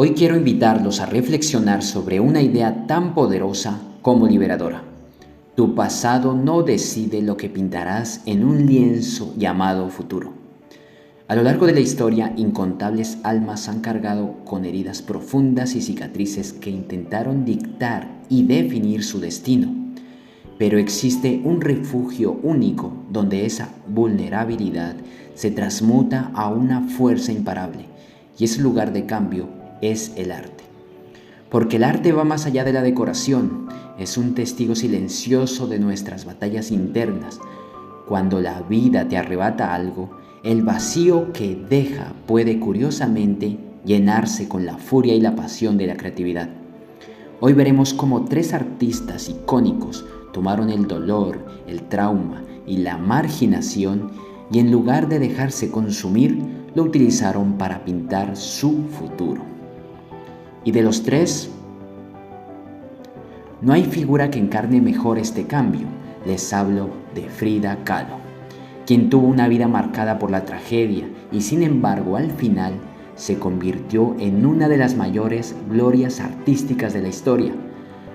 Hoy quiero invitarlos a reflexionar sobre una idea tan poderosa como liberadora. Tu pasado no decide lo que pintarás en un lienzo llamado futuro. A lo largo de la historia, incontables almas han cargado con heridas profundas y cicatrices que intentaron dictar y definir su destino. Pero existe un refugio único donde esa vulnerabilidad se transmuta a una fuerza imparable, y ese lugar de cambio es el arte. Porque el arte va más allá de la decoración, es un testigo silencioso de nuestras batallas internas. Cuando la vida te arrebata algo, el vacío que deja puede curiosamente llenarse con la furia y la pasión de la creatividad. Hoy veremos cómo tres artistas icónicos tomaron el dolor, el trauma y la marginación y en lugar de dejarse consumir, lo utilizaron para pintar su futuro. Y de los tres, no hay figura que encarne mejor este cambio. Les hablo de Frida Kahlo, quien tuvo una vida marcada por la tragedia y sin embargo al final se convirtió en una de las mayores glorias artísticas de la historia.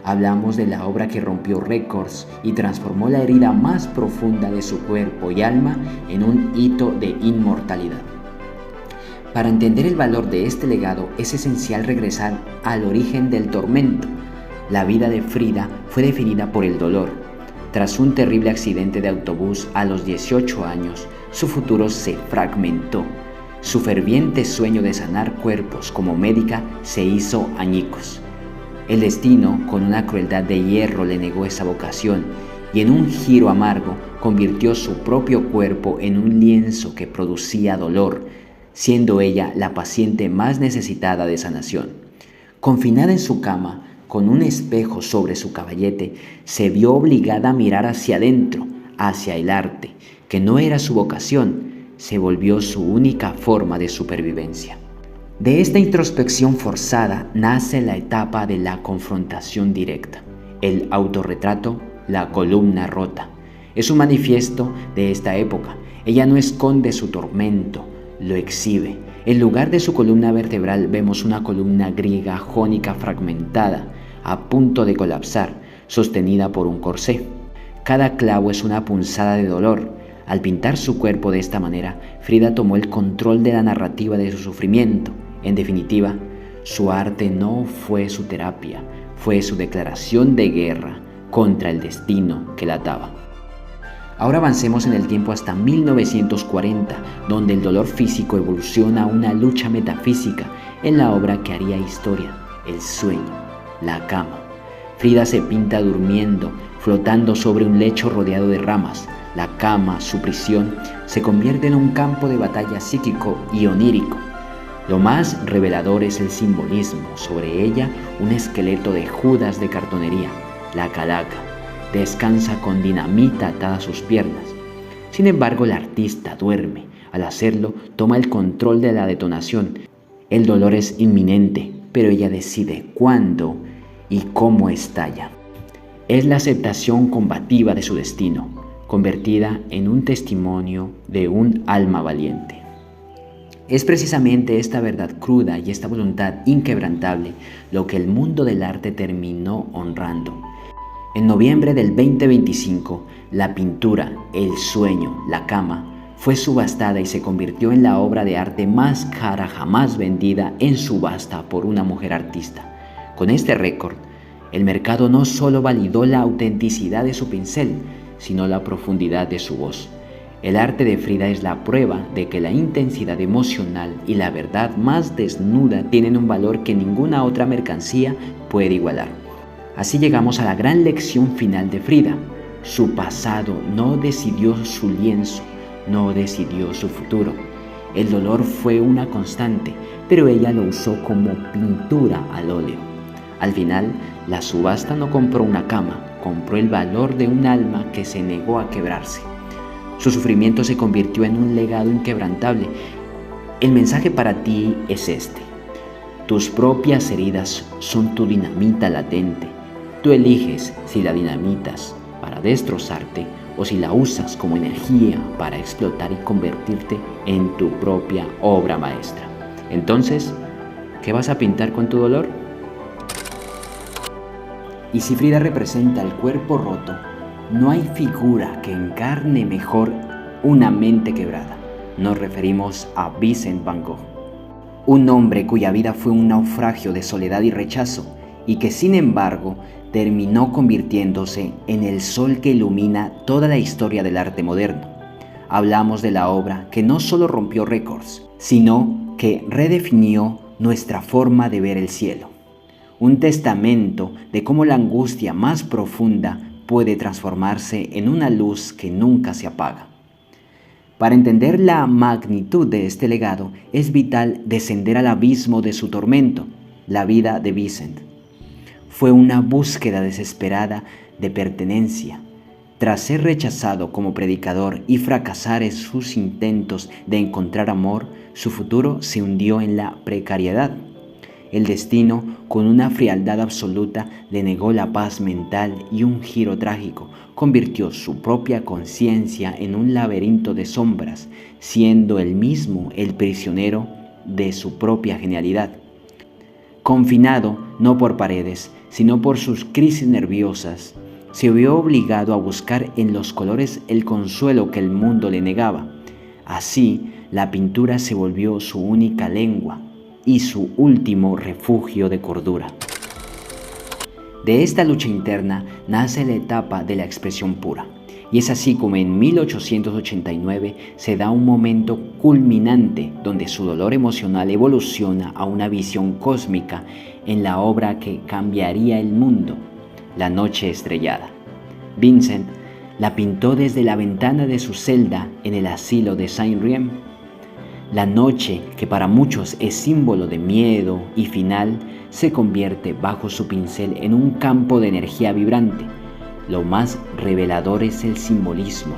Hablamos de la obra que rompió récords y transformó la herida más profunda de su cuerpo y alma en un hito de inmortalidad. Para entender el valor de este legado es esencial regresar al origen del tormento. La vida de Frida fue definida por el dolor. Tras un terrible accidente de autobús a los 18 años, su futuro se fragmentó. Su ferviente sueño de sanar cuerpos como médica se hizo añicos. El destino, con una crueldad de hierro, le negó esa vocación y en un giro amargo convirtió su propio cuerpo en un lienzo que producía dolor, siendo ella la paciente más necesitada de sanación. Confinada en su cama, con un espejo sobre su caballete, se vio obligada a mirar hacia adentro, hacia el arte, que no era su vocación, se volvió su única forma de supervivencia. De esta introspección forzada nace la etapa de la confrontación directa. El autorretrato, la columna rota. Es un manifiesto de esta época. Ella no esconde su tormento, lo exhibe. En lugar de su columna vertebral vemos una columna griega jónica fragmentada, a punto de colapsar, sostenida por un corsé. Cada clavo es una punzada de dolor. Al pintar su cuerpo de esta manera, Frida tomó el control de la narrativa de su sufrimiento. En definitiva, su arte no fue su terapia, fue su declaración de guerra contra el destino que la ataba. Ahora avancemos en el tiempo hasta 1940, donde el dolor físico evoluciona a una lucha metafísica en la obra que haría historia, El sueño, la cama. Frida se pinta durmiendo, flotando sobre un lecho rodeado de ramas. La cama, su prisión, se convierte en un campo de batalla psíquico y onírico. Lo más revelador es el simbolismo. Sobre ella, un esqueleto de Judas de cartonería, la calaca. Descansa con dinamita atada a sus piernas. Sin embargo, el artista duerme. Al hacerlo, toma el control de la detonación. El dolor es inminente, pero ella decide cuándo y cómo estalla. Es la aceptación combativa de su destino, convertida en un testimonio de un alma valiente. Es precisamente esta verdad cruda y esta voluntad inquebrantable lo que el mundo del arte terminó honrando. En noviembre del 2025, la pintura El sueño, la cama, fue subastada y se convirtió en la obra de arte más cara jamás vendida en subasta por una mujer artista. Con este récord, el mercado no solo validó la autenticidad de su pincel, sino la profundidad de su voz. El arte de Frida es la prueba de que la intensidad emocional y la verdad más desnuda tienen un valor que ninguna otra mercancía puede igualar. Así llegamos a la gran lección final de Frida. Su pasado no decidió su lienzo, no decidió su futuro. El dolor fue una constante, pero ella lo usó como pintura al óleo. Al final, la subasta no compró una cama, compró el valor de un alma que se negó a quebrarse. Su sufrimiento se convirtió en un legado inquebrantable. El mensaje para ti es este. Tus propias heridas son tu dinamita latente. Tú eliges si la dinamitas para destrozarte o si la usas como energía para explotar y convertirte en tu propia obra maestra. Entonces, ¿Qué vas a pintar con tu dolor? Y si Frida representa el cuerpo roto, no hay figura que encarne mejor una mente quebrada. Nos referimos a Vincent Van Gogh, un hombre cuya vida fue un naufragio de soledad y rechazo, y que sin embargo terminó convirtiéndose en el sol que ilumina toda la historia del arte moderno. Hablamos de la obra que no solo rompió récords, sino que redefinió nuestra forma de ver el cielo. Un testamento de cómo la angustia más profunda puede transformarse en una luz que nunca se apaga. Para entender la magnitud de este legado, es vital descender al abismo de su tormento, la vida de Vincent. Fue una búsqueda desesperada de pertenencia. Tras ser rechazado como predicador y fracasar en sus intentos de encontrar amor, su futuro se hundió en la precariedad. El destino, con una frialdad absoluta, le negó la paz mental y un giro trágico convirtió su propia conciencia en un laberinto de sombras, siendo él mismo el prisionero de su propia genialidad. Confinado no por paredes, sino por sus crisis nerviosas, se vio obligado a buscar en los colores el consuelo que el mundo le negaba. Así, la pintura se volvió su única lengua y su último refugio de cordura. De esta lucha interna nace la etapa de la expresión pura, y es así como en 1889 se da un momento culminante donde su dolor emocional evoluciona a una visión cósmica en la obra que cambiaría el mundo, La noche estrellada. Vincent la pintó desde la ventana de su celda en el asilo de Saint-Riem. La noche, que para muchos es símbolo de miedo y final, se convierte bajo su pincel en un campo de energía vibrante. Lo más revelador es el simbolismo.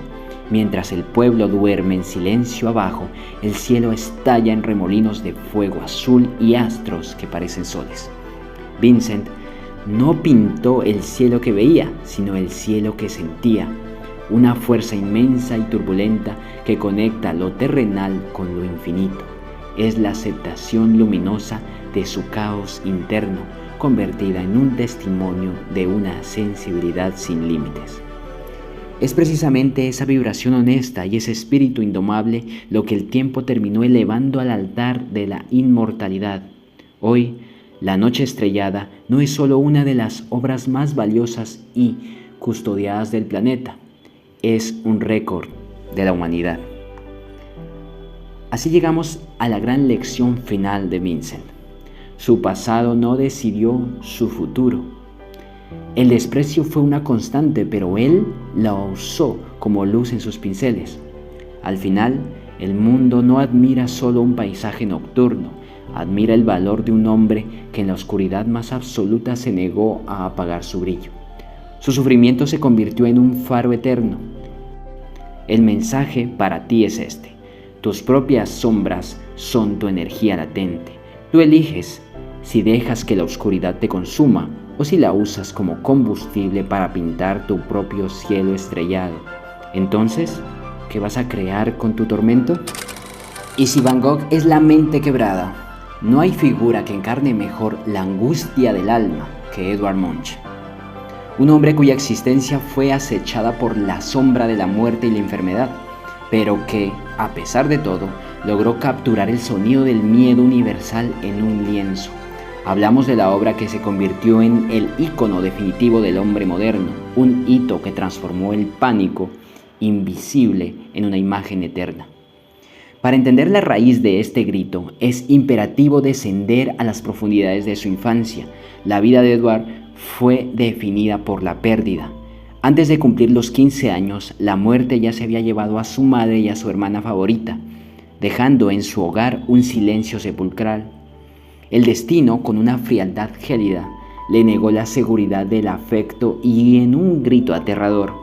Mientras el pueblo duerme en silencio abajo, el cielo estalla en remolinos de fuego azul y astros que parecen soles. Vincent no pintó el cielo que veía, sino el cielo que sentía. Una fuerza inmensa y turbulenta que conecta lo terrenal con lo infinito. Es la aceptación luminosa de su caos interno, convertida en un testimonio de una sensibilidad sin límites. Es precisamente esa vibración honesta y ese espíritu indomable lo que el tiempo terminó elevando al altar de la inmortalidad. Hoy, La noche estrellada no es solo una de las obras más valiosas y custodiadas del planeta, es un récord de la humanidad. Así llegamos a la gran lección final de Vincent. Su pasado no decidió su futuro. El desprecio fue una constante, pero él la usó como luz en sus pinceles. Al final, el mundo no admira solo un paisaje nocturno, admira el valor de un hombre que en la oscuridad más absoluta se negó a apagar su brillo. Su sufrimiento se convirtió en un faro eterno. El mensaje para ti es este: tus propias sombras son tu energía latente. Tú eliges si dejas que la oscuridad te consuma o si la usas como combustible para pintar tu propio cielo estrellado. Entonces, ¿qué vas a crear con tu tormento? Y si Van Gogh es la mente quebrada, no hay figura que encarne mejor la angustia del alma que Edvard Munch. Un hombre cuya existencia fue acechada por la sombra de la muerte y la enfermedad, pero que, a pesar de todo, logró capturar el sonido del miedo universal en un lienzo. Hablamos de la obra que se convirtió en el ícono definitivo del hombre moderno, un hito que transformó el pánico invisible en una imagen eterna. Para entender la raíz de este grito, es imperativo descender a las profundidades de su infancia. La vida de Edvard fue definida por la pérdida. Antes de cumplir los 15 años, la muerte ya se había llevado a su madre y a su hermana favorita, dejando en su hogar un silencio sepulcral. El destino, con una frialdad gélida, le negó la seguridad del afecto y, en un grito aterrador,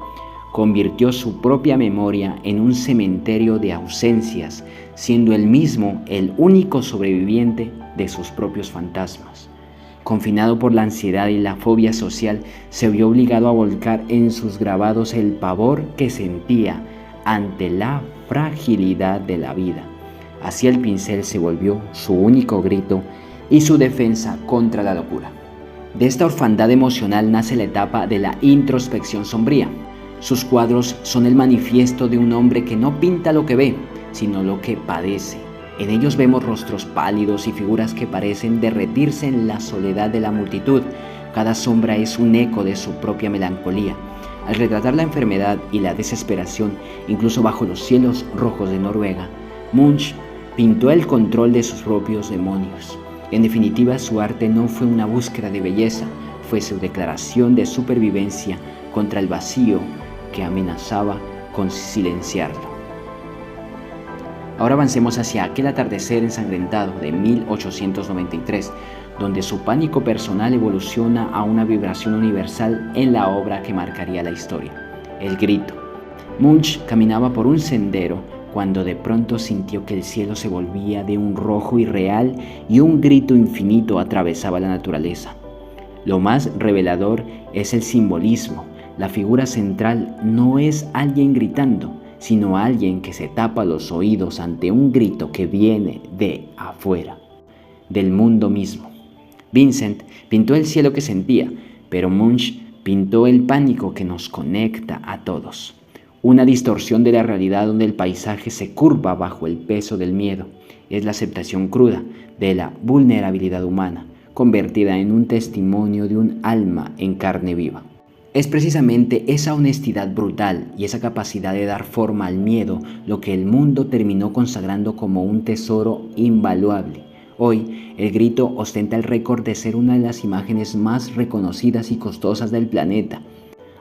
convirtió su propia memoria en un cementerio de ausencias, siendo él mismo el único sobreviviente de sus propios fantasmas. Confinado por la ansiedad y la fobia social, se vio obligado a volcar en sus grabados el pavor que sentía ante la fragilidad de la vida. Así el pincel se volvió su único grito y su defensa contra la locura. De esta orfandad emocional nace la etapa de la introspección sombría. Sus cuadros son el manifiesto de un hombre que no pinta lo que ve, sino lo que padece. En ellos vemos rostros pálidos y figuras que parecen derretirse en la soledad de la multitud. Cada sombra es un eco de su propia melancolía. Al retratar la enfermedad y la desesperación, incluso bajo los cielos rojos de Noruega, Munch pintó el control de sus propios demonios. En definitiva, su arte no fue una búsqueda de belleza, fue su declaración de supervivencia contra el vacío que amenazaba con silenciarlo. Ahora avancemos hacia aquel atardecer ensangrentado de 1893, donde su pánico personal evoluciona a una vibración universal en la obra que marcaría la historia, El Grito. Munch caminaba por un sendero cuando de pronto sintió que el cielo se volvía de un rojo irreal y un grito infinito atravesaba la naturaleza. Lo más revelador es el simbolismo. La figura central no es alguien gritando, sino alguien que se tapa los oídos ante un grito que viene de afuera, del mundo mismo. Vincent pintó el cielo que sentía, pero Munch pintó el pánico que nos conecta a todos. Una distorsión de la realidad donde el paisaje se curva bajo el peso del miedo. Es la aceptación cruda de la vulnerabilidad humana, convertida en un testimonio de un alma en carne viva. Es precisamente esa honestidad brutal y esa capacidad de dar forma al miedo lo que el mundo terminó consagrando como un tesoro invaluable. Hoy, El Grito ostenta el récord de ser una de las imágenes más reconocidas y costosas del planeta,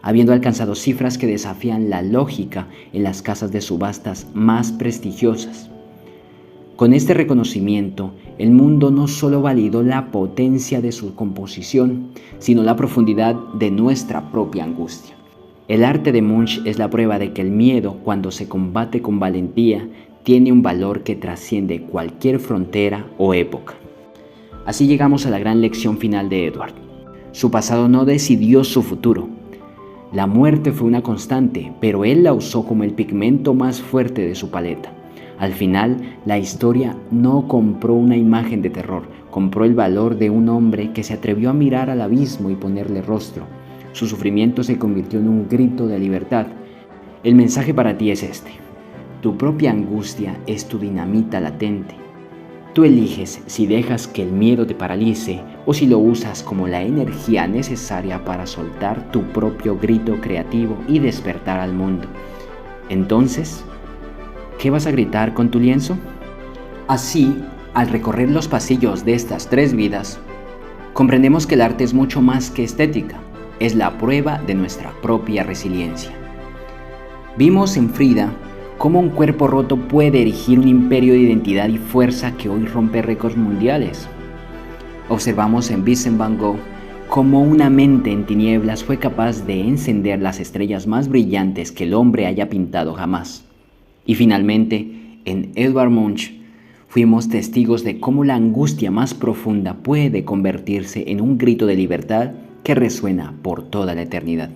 habiendo alcanzado cifras que desafían la lógica en las casas de subastas más prestigiosas. Con este reconocimiento, el mundo no solo validó la potencia de su composición, sino la profundidad de nuestra propia angustia. El arte de Munch es la prueba de que el miedo, cuando se combate con valentía, tiene un valor que trasciende cualquier frontera o época. Así llegamos a la gran lección final de Edward. Su pasado no decidió su futuro. La muerte fue una constante, pero él la usó como el pigmento más fuerte de su paleta. Al final, la historia no compró una imagen de terror, compró el valor de un hombre que se atrevió a mirar al abismo y ponerle rostro. Su sufrimiento se convirtió en un grito de libertad. El mensaje para ti es este: tu propia angustia es tu dinamita latente. Tú eliges si dejas que el miedo te paralice o si lo usas como la energía necesaria para soltar tu propio grito creativo y despertar al mundo. Entonces, ¿qué vas a gritar con tu lienzo? Así, al recorrer los pasillos de estas tres vidas, comprendemos que el arte es mucho más que estética, es la prueba de nuestra propia resiliencia. Vimos en Frida cómo un cuerpo roto puede erigir un imperio de identidad y fuerza que hoy rompe récords mundiales. Observamos en Vincent van Gogh cómo una mente en tinieblas fue capaz de encender las estrellas más brillantes que el hombre haya pintado jamás. Y finalmente, en Edvard Munch, fuimos testigos de cómo la angustia más profunda puede convertirse en un grito de libertad que resuena por toda la eternidad.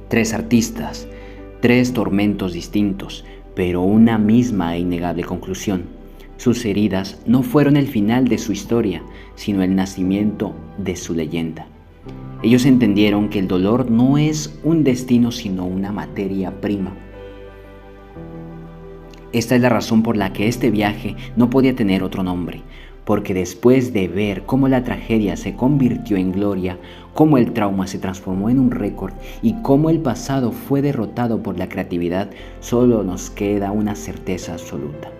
Tres artistas, tres tormentos distintos, pero una misma e innegable conclusión. Sus heridas no fueron el final de su historia, sino el nacimiento de su leyenda. Ellos entendieron que el dolor no es un destino, sino una materia prima. Esta es la razón por la que este viaje no podía tener otro nombre, porque después de ver cómo la tragedia se convirtió en gloria, cómo el trauma se transformó en un récord y cómo el pasado fue derrotado por la creatividad, solo nos queda una certeza absoluta.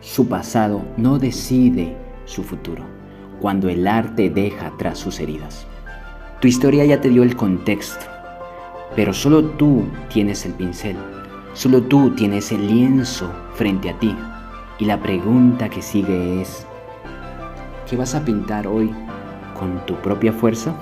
Su pasado no decide su futuro, cuando el arte deja atrás sus heridas. Tu historia ya te dio el contexto, pero solo tú tienes el pincel. Solo tú tienes el lienzo frente a ti. Y la pregunta que sigue es: ¿qué vas a pintar hoy con tu propia fuerza?